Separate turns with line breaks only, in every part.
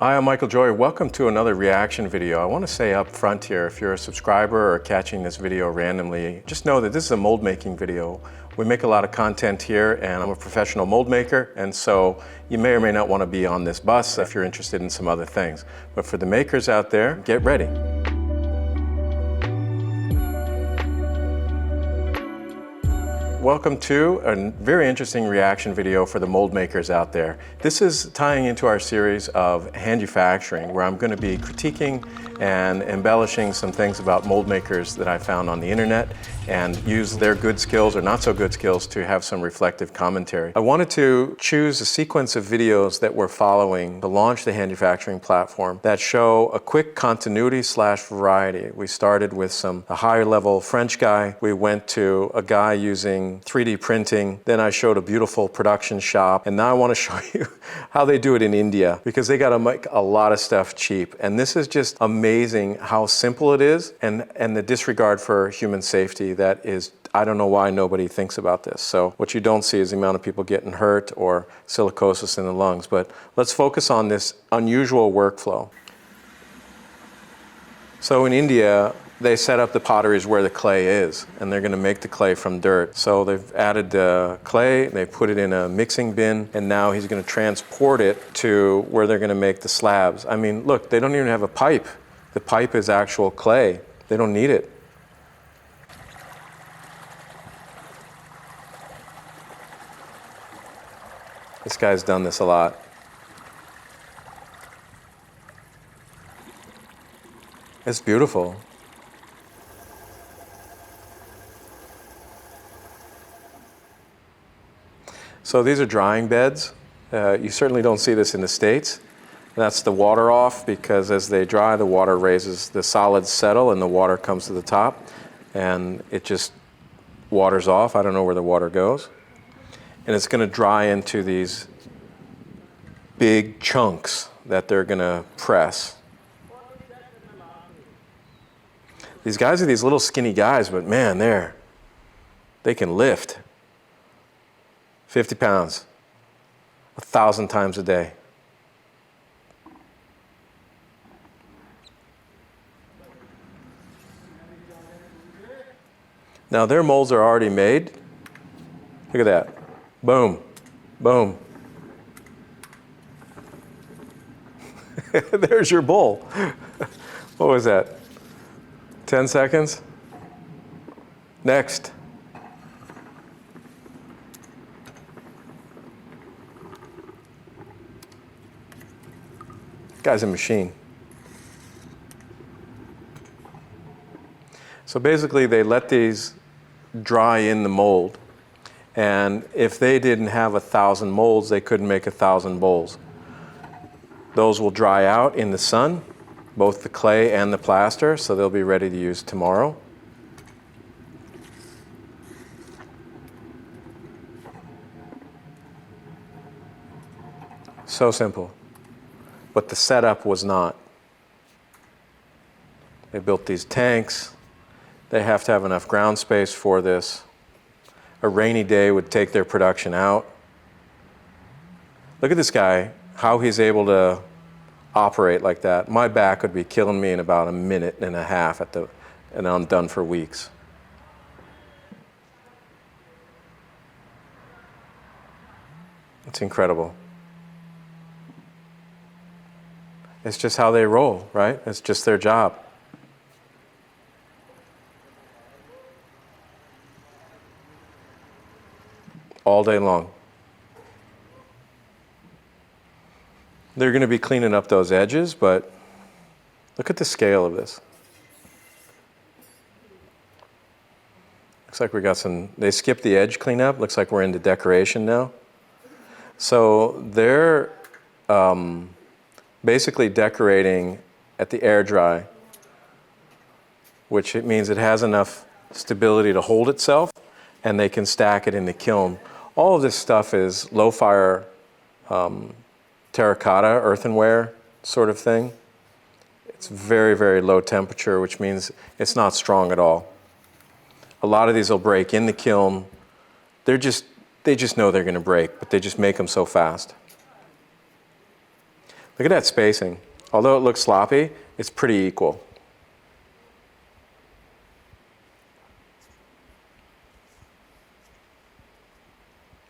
Hi, I'm Michael Joy. Welcome to another reaction video. I want to say up front here, if you're a subscriber or catching this video randomly, just know that this is a mold making video. We make a lot of content here and I'm a professional mold maker, and so you may or may not want to be on this bus if you're interested in some other things. But for the makers out there, get ready. Welcome to a very interesting reaction video for the mold makers out there. This is tying into our series of hand-ufacturing, where I'm going to be critiquing and embellishing some things about mold makers that I found on the internet and use their good skills or not so good skills to have some reflective commentary. I wanted to choose a sequence of videos that we're following to launch the hand-ufacturing platform that show a quick continuity / variety. We started with a higher level French guy. We went to a guy using 3D printing. Then I showed a beautiful production shop. And now I want to show you how they do it in India, because they got to make a lot of stuff cheap. And this is just amazing how simple it is, and the disregard for human safety that is, I don't know why nobody thinks about this. So what you don't see is the amount of people getting hurt or silicosis in the lungs. But let's focus on this unusual workflow. So in India, they set up the potteries where the clay is, and they're going to make the clay from dirt. So they've added the clay, they put it in a mixing bin, and now he's going to transport it to where they're going to make the slabs. I mean, look, they don't even have a pipe. The pipe is actual clay. They don't need it. This guy's done this a lot. It's beautiful. So these are drying beds. You certainly don't see this in the States. That's the water off, because as they dry, the water raises, the solids settle and the water comes to the top and it just waters off. I don't know where the water goes. And it's going to dry into these big chunks that they're going to press. These guys are these little skinny guys, but man, they can lift 50 pounds, 1,000 times a day. Now their molds are already made. Look at that. Boom, boom. There's your bowl. What was that? 10 seconds? Next. Guy's a machine. So basically they let these dry in the mold, and if they didn't have 1,000 molds, they couldn't make 1,000 bowls. Those will dry out in the sun, both the clay and the plaster, so they'll be ready to use tomorrow. So simple. But the setup was not. They built these tanks. They have to have enough ground space for this. A rainy day would take their production out. Look at this guy, how he's able to operate like that. My back would be killing me in about a minute and a half and I'm done for weeks. It's incredible. It's just how they roll, right? It's just their job. All day long. They're going to be cleaning up those edges, but look at the scale of this. Looks like we got they skipped the edge cleanup. Looks like we're into decoration now. So they're basically decorating at the air dry, which it means it has enough stability to hold itself, and they can stack it in the kiln. All of this stuff is low fire terracotta, earthenware sort of thing. It's very, very low temperature, which means it's not strong at all. A lot of these will break in the kiln. They just know they're going to break, but they just make them so fast. Look at that spacing. Although it looks sloppy, it's pretty equal.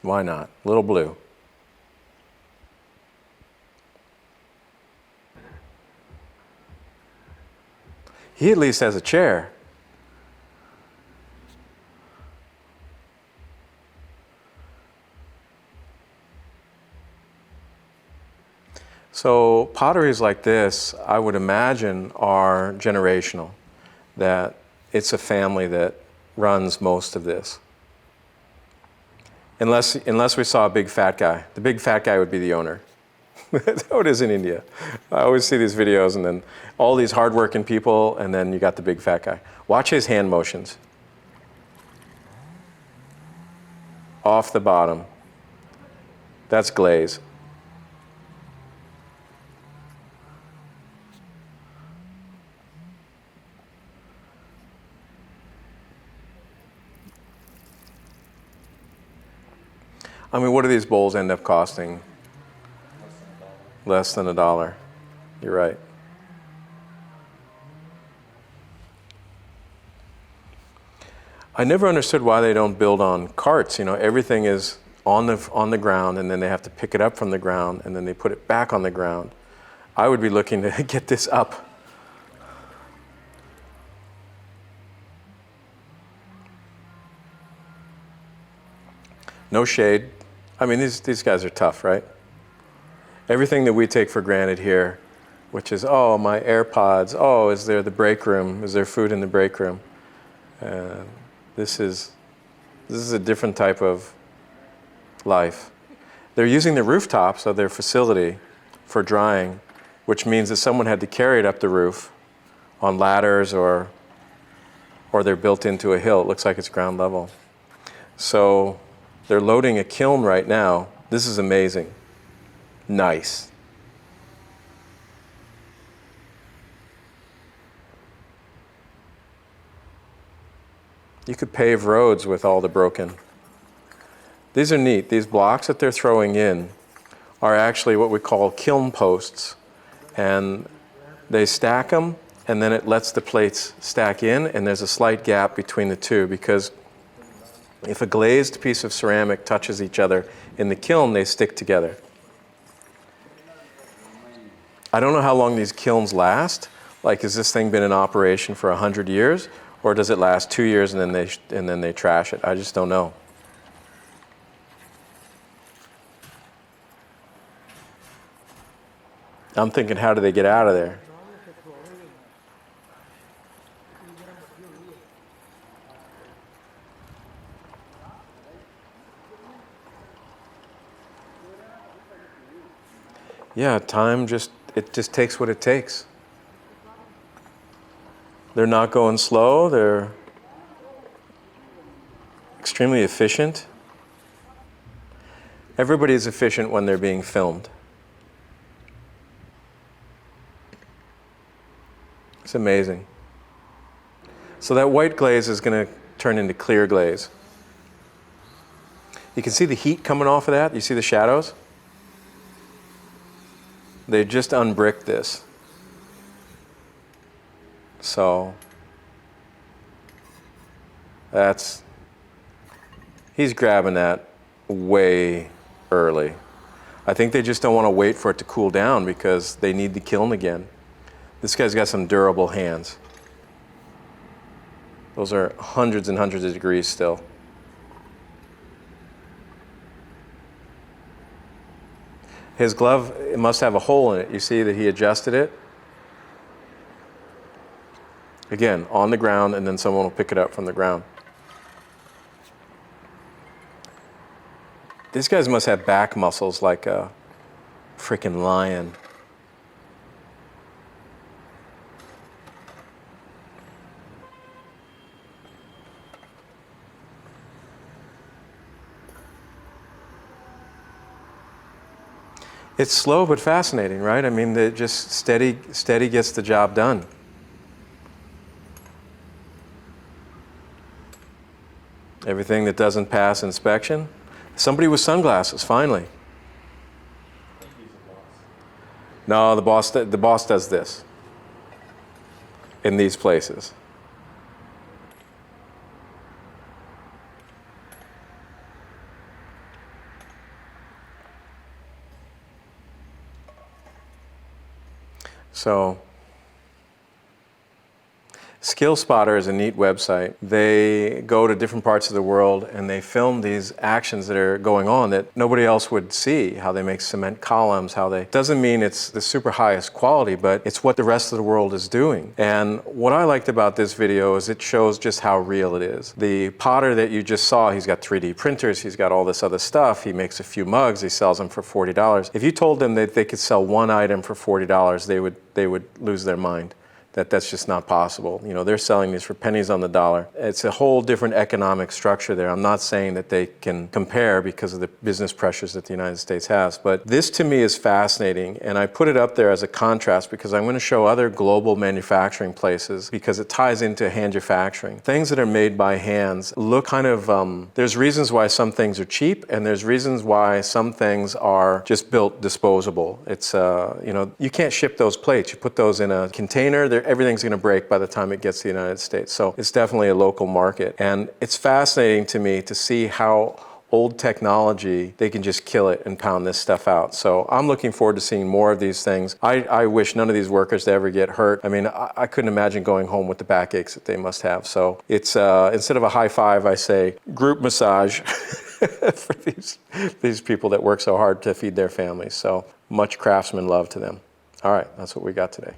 Why not? A little blue. He at least has a chair. So potteries like this, I would imagine, are generational, that it's a family that runs most of this. Unless we saw a big fat guy. The big fat guy would be the owner. That's how it is in India. I always see these videos and then all these hardworking people and then you got the big fat guy. Watch his hand motions. Off the bottom. That's glaze. I mean, what do these bowls end up costing? Less than $1. You're right. I never understood why they don't build on carts. You know, everything is on the ground, and then they have to pick it up from the ground, and then they put it back on the ground. I would be looking to get this up. No shade. I mean, these guys are tough, right? Everything that we take for granted here, which is, oh, my AirPods, oh, is there the break room? Is there food in the break room? This is a different type of life. They're using the rooftops of their facility for drying, which means that someone had to carry it up the roof on ladders or they're built into a hill. It looks like it's ground level. So they're loading a kiln right now. This is amazing. Nice. You could pave roads with all the broken. These are neat. These blocks that they're throwing in are actually what we call kiln posts. And they stack them, and then it lets the plates stack in, and there's a slight gap between the two because if a glazed piece of ceramic touches each other in the kiln, they stick together. I don't know how long these kilns last. Like, has this thing been in operation for 100 years? Or does it last 2 years and then they trash it? I just don't know. I'm thinking, how do they get out of there? Yeah, time just takes what it takes. They're not going slow, they're extremely efficient. Everybody's efficient when they're being filmed. It's amazing. So that white glaze is going to turn into clear glaze. You can see the heat coming off of that. You see the shadows? They just unbricked this. So he's grabbing that way early. I think they just don't want to wait for it to cool down because they need the kiln again. This guy's got some durable hands. Those are hundreds and hundreds of degrees still. His glove, it must have a hole in it. You see that he adjusted it? Again, on the ground, and then someone will pick it up from the ground. These guys must have back muscles like a freaking lion. It's slow but fascinating, right? I mean, just steady gets the job done. Everything that doesn't pass inspection. Somebody with sunglasses, finally. No, the boss does this in these places. So, SkillSpotter is a neat website. They go to different parts of the world and they film these actions that are going on that nobody else would see. How they make cement columns, doesn't mean it's the super highest quality, but it's what the rest of the world is doing. And what I liked about this video is it shows just how real it is. The potter that you just saw, he's got 3D printers, he's got all this other stuff, he makes a few mugs, he sells them for $40. If you told them that they could sell one item for $40, they would lose their mind. That's just not possible. You know, they're selling these for pennies on the dollar. It's a whole different economic structure there. I'm not saying that they can compare because of the business pressures that the United States has, but this to me is fascinating, and I put it up there as a contrast because I'm going to show other global manufacturing places because it ties into hand-ufacturing. Things that are made by hands look kind of, there's reasons why some things are cheap, and there's reasons why some things are just built disposable. It's, you know, you can't ship those plates. You put those in a container, everything's going to break by the time it gets to the United States. So it's definitely a local market. And it's fascinating to me to see how old technology, they can just kill it and pound this stuff out. So I'm looking forward to seeing more of these things. I wish none of these workers to ever get hurt. I mean, I couldn't imagine going home with the backaches that they must have. So it's, instead of a high five, I say group massage for these people that work so hard to feed their families. So much craftsman love to them. All right, that's what we got today.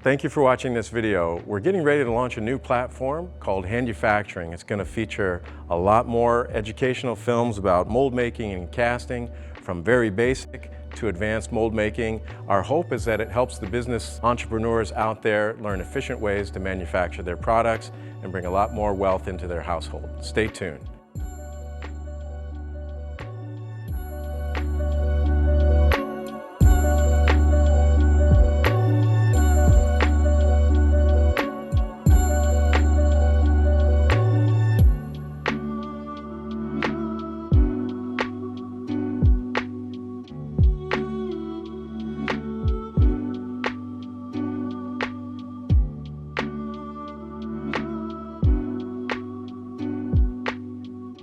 Thank you for watching this video. We're getting ready to launch a new platform called Hand-ufacturing. It's going to feature a lot more educational films about mold making and casting, from very basic to advanced mold making. Our hope is that it helps the business entrepreneurs out there learn efficient ways to manufacture their products and bring a lot more wealth into their household. Stay tuned.